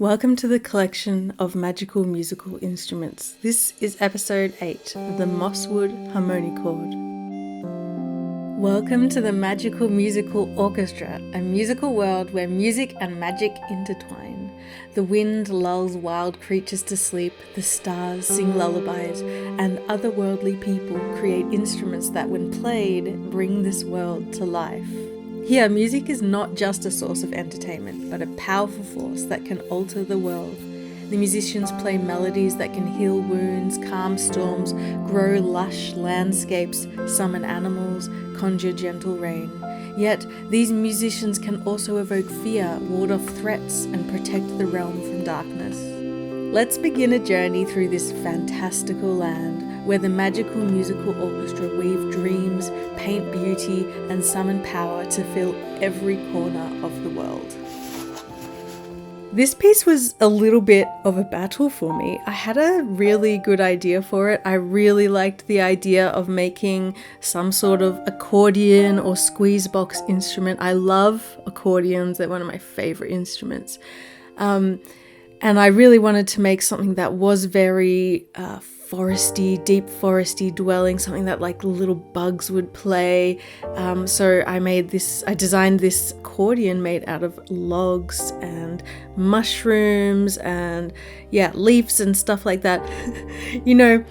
Welcome to the collection of magical musical instruments. This is episode 8, the Mosswood Harmoni-cord. Welcome to the Magical Musical Orchestra, a musical world where music and magic intertwine. The wind lulls wild creatures to sleep, the stars sing lullabies, and otherworldly people create instruments that, when played, bring this world to life. Here, music is not just a source of entertainment, but a powerful force that can alter the world. The musicians play melodies that can heal wounds, calm storms, grow lush landscapes, summon animals, conjure gentle rain. Yet, these musicians can also evoke fear, ward off threats, and protect the realm from darkness. Let's begin a journey through this fantastical land, where the magical musical orchestra weave dreams, paint beauty, and summon power to fill every corner of the world. This piece was a little bit of a battle for me. I had a really good idea for it. I really liked the idea of making some sort of accordion or squeeze box instrument. I love accordions, they're one of my favorite instruments. And I really wanted to make something that was very foresty, deep foresty dwelling, something that like little bugs would play. So I designed this accordion made out of logs and mushrooms and leaves and stuff like that. You know,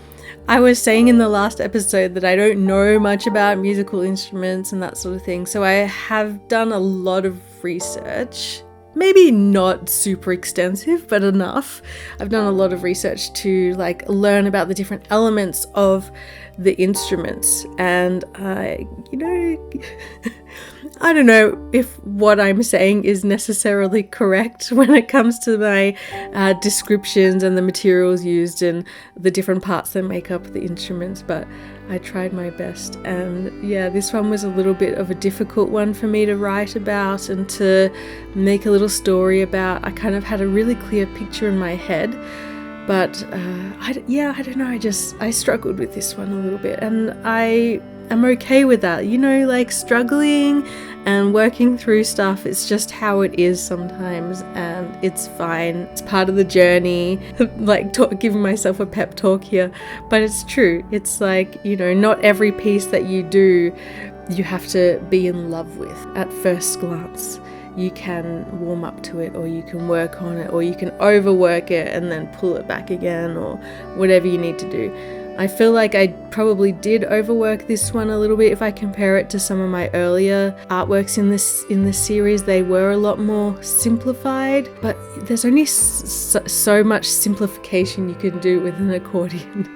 I was saying in the last episode that I don't know much about musical instruments and that sort of thing. So I have done a lot of research. Maybe not super extensive, but enough. I've done a lot of research to learn about the different elements of the instruments. And I don't know if what I'm saying is necessarily correct when it comes to my descriptions and the materials used and the different parts that make up the instruments, but I tried my best. And this one was a little bit of a difficult one for me to write about and to make a little story about. I kind of had a really clear picture in my head, but I don't know, I struggled with this one a little bit, and I am okay with that. Struggling and working through stuff, it's just how it is sometimes, and it's fine. It's part of the journey. Giving myself a pep talk here, but it's true. It's not every piece that you do you have to be in love with at first glance. You can warm up to it, or you can work on it, or you can overwork it and then pull it back again, or whatever you need to do. I feel like I probably did overwork this one a little bit. If I compare it to some of my earlier artworks in this series, they were a lot more simplified, but there's only so much simplification you can do with an accordion.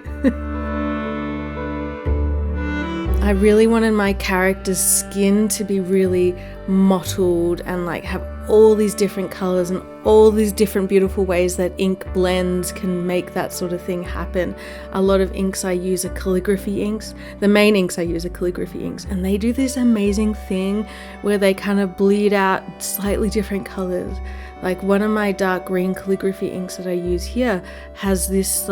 I really wanted my character's skin to be really mottled and have all these different colors and all these different beautiful ways that ink blends can make that sort of thing happen. A lot of inks I use are calligraphy inks. The main inks I use are calligraphy inks, and they do this amazing thing where they kind of bleed out slightly different colors. Like one of my dark green calligraphy inks that I use here has this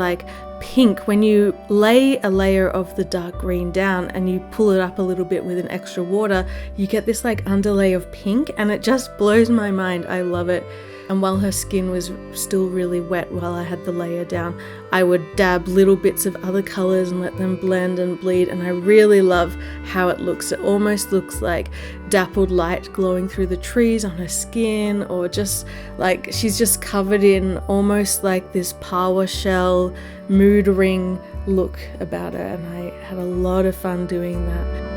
pink. When you lay a layer of the dark green down and you pull it up a little bit with an extra water, you get this underlay of pink, and it just blows my mind. I love it. And while her skin was still really wet while I had the layer down, I would dab little bits of other colors and let them blend and bleed, and I really love how it looks. It almost looks like dappled light glowing through the trees on her skin, or just she's just covered in almost this PowerShell mood ring look about her, and I had a lot of fun doing that.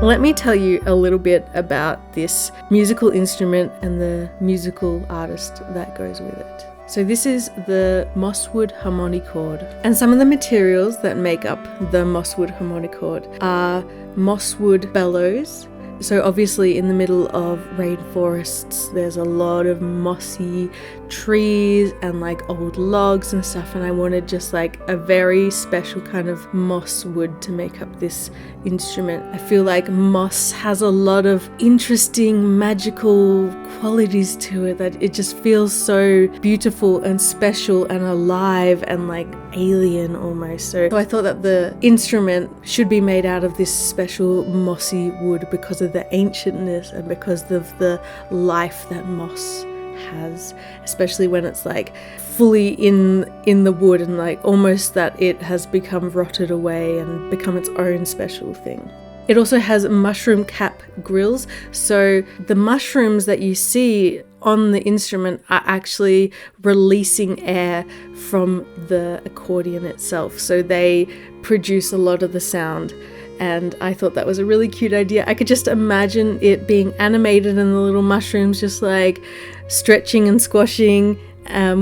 Let me tell you a little bit about this musical instrument and the musical artist that goes with it. So this is the Mosswood Harmoni-cord, and some of the materials that make up the Mosswood Harmoni-cord are mosswood bellows. So obviously in the middle of rainforests, there's a lot of mossy trees and old logs and stuff, and I wanted just a very special kind of moss wood to make up this instrument. I feel like moss has a lot of interesting magical qualities to it that it just feels so beautiful and special and alive and like alien almost. So I thought that the instrument should be made out of this special mossy wood because of the ancientness and because of the life that moss has, especially when it's like fully in the wood and like almost that it has become rotted away and become its own special thing. It also has mushroom cap grills, so the mushrooms that you see on the instrument are actually releasing air from the accordion itself, so they produce a lot of the sound. And I thought that was a really cute idea. I could just imagine it being animated and the little mushrooms just like stretching and squashing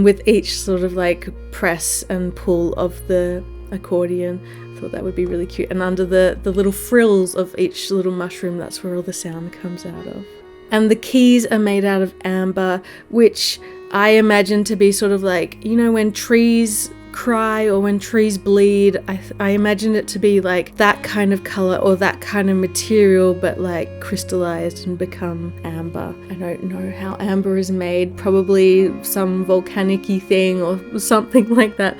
with each sort of like press and pull of the accordion. I thought that would be really cute. And under the little frills of each little mushroom, that's where all the sound comes out of. And the keys are made out of amber, which I imagine to be sort of like, you know, when trees cry or when trees bleed, I imagine it to be like that kind of color or that kind of material, but like crystallized and become amber. I don't know how amber is made, probably some volcanic-y thing or something like that,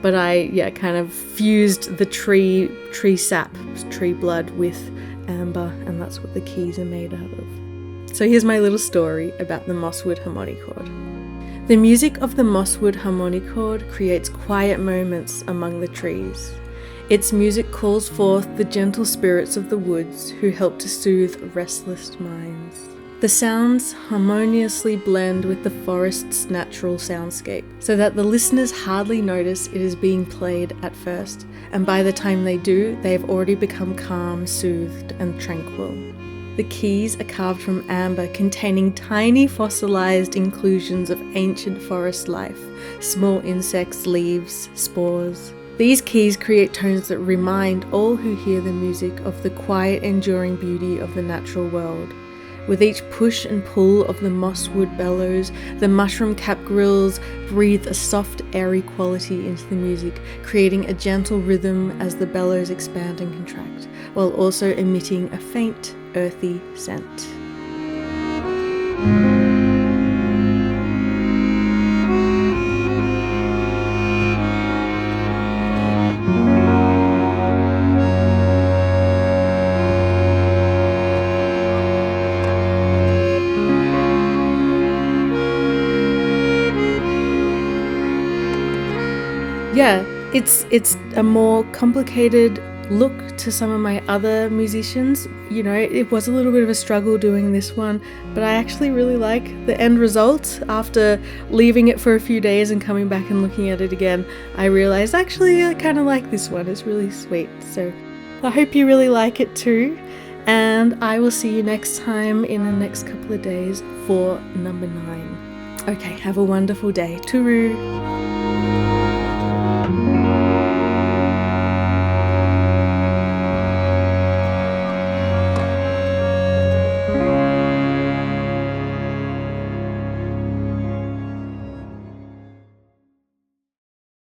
but I kind of fused the tree sap, tree blood with amber, and that's what the keys are made out of. So here's my little story about the Mosswood Harmoni-cord. The music of the Mosswood Harmoni-cord creates quiet moments among the trees. Its music calls forth the gentle spirits of the woods who help to soothe restless minds. The sounds harmoniously blend with the forest's natural soundscape, so that the listeners hardly notice it is being played at first, and by the time they do, they have already become calm, soothed, and tranquil. The keys are carved from amber, containing tiny fossilised inclusions of ancient forest life, small insects, leaves, spores. These keys create tones that remind all who hear the music of the quiet, enduring beauty of the natural world. With each push and pull of the mosswood bellows, the mushroom cap grills breathe a soft, airy quality into the music, creating a gentle rhythm as the bellows expand and contract, while also emitting a faint, earthy scent. Yeah, it's a more complicated look to some of my other musicians. You know, it was a little bit of a struggle doing this one, but I actually really like the end result. After leaving it for a few days and coming back and looking at it again, I realized actually I kind of like this one. It's really sweet. So I hope you really like it too, and I will see you next time in the next couple of days for number 9. Okay, have a wonderful day. Tooroo!